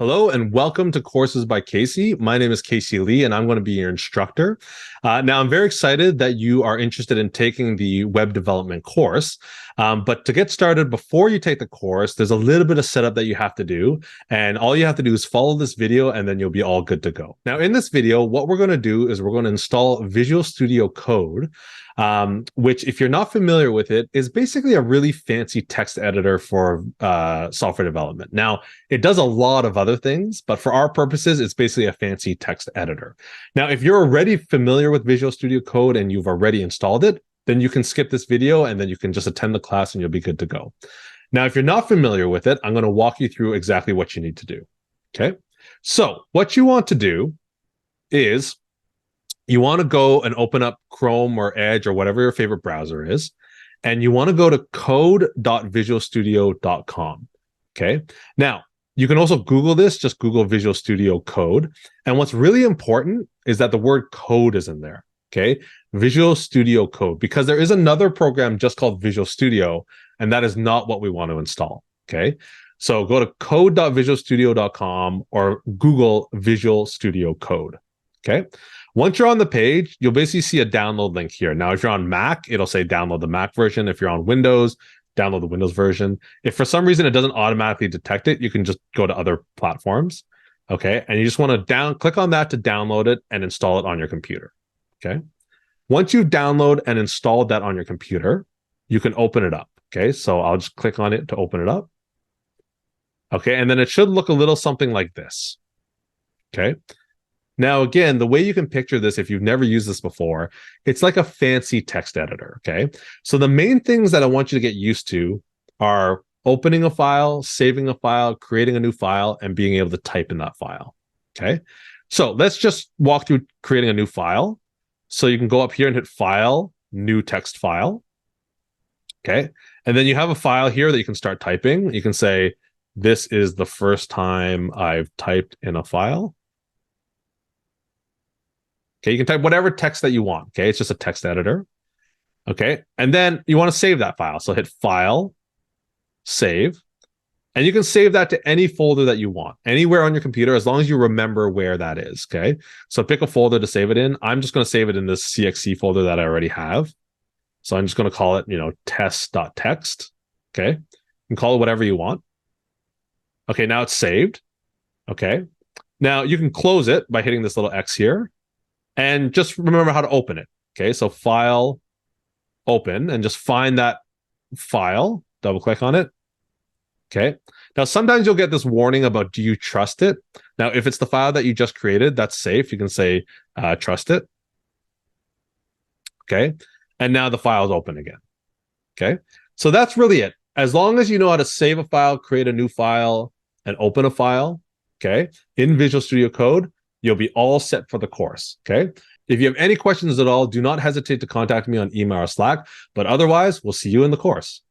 Hello and welcome to Courses by Casey. My name is Casey Lee and I'm going to be your instructor. Now, I'm very excited that you are interested in taking the web development course. But to get started, before you take the course, there's a little bit of setup that you have to do. And all you have to do is follow this video and then you'll be all good to go. Now, in this video, what we're going to do is we're going to install Visual Studio Code, which, if you're not familiar with it, is basically a really fancy text editor for software development. Now, it does a lot of other things, but for our purposes, it's basically a fancy text editor. Now, if you're already familiar with Visual Studio Code and you've already installed it, then you can skip this video and then you can just attend the class and you'll be good to go. Now, if you're not familiar with it, I'm going to walk you through exactly what you need to do. Okay. So what you want to do is you want to go and open up Chrome or Edge or whatever your favorite browser is, and you want to go to code.visualstudio.com. Okay. Now, you can also Google this, just Google Visual Studio Code. And what's really important is that the word code is in there. Okay. Visual Studio Code, because there is another program just called Visual Studio, and that is not what we want to install. Okay. So go to code.visualstudio.com or Google Visual Studio Code. Okay. Once you're on the page, you'll basically see a download link here. Now, if you're on Mac, it'll say download the Mac version. If you're on Windows, download the Windows version. If for some reason it doesn't automatically detect it, you can just go to other platforms. Okay. And you just want to click on that to download it and install it on your computer. Okay. Once you download and install that on your computer, you can open it up. Okay. So I'll just click on it to open it up. Okay. And then it should look a little something like this. Okay. Now, again, the way you can picture this, if you've never used this before, it's like a fancy text editor, okay? So the main things that I want you to get used to are opening a file, saving a file, creating a new file, and being able to type in that file, okay? So let's just walk through creating a new file. So you can go up here and hit File, New Text File, okay? And then you have a file here that you can start typing. You can say, this is the first time I've typed in a file. Okay, you can type whatever text that you want. Okay, it's just a text editor. Okay, and then you want to save that file. So hit File, Save, and you can save that to any folder that you want, anywhere on your computer, as long as you remember where that is. Okay, so pick a folder to save it in. I'm just going to save it in this CXC folder that I already have. So I'm just going to call it, test.txt. Okay, you can call it whatever you want. Okay, now it's saved. Okay, now you can close it by hitting this little X here. And just remember how to open it. Okay, so File, Open, and just find that file, double click on it. Okay, now sometimes you'll get this warning about, do you trust it? Now, if it's the file that you just created, that's safe. You can say, trust it. Okay, and now the file is open again. Okay, so that's really it. As long as you know how to save a file, create a new file, and open a file, okay, in Visual Studio Code, you'll be all set for the course, okay? If you have any questions at all, do not hesitate to contact me on email or Slack, but otherwise, we'll see you in the course.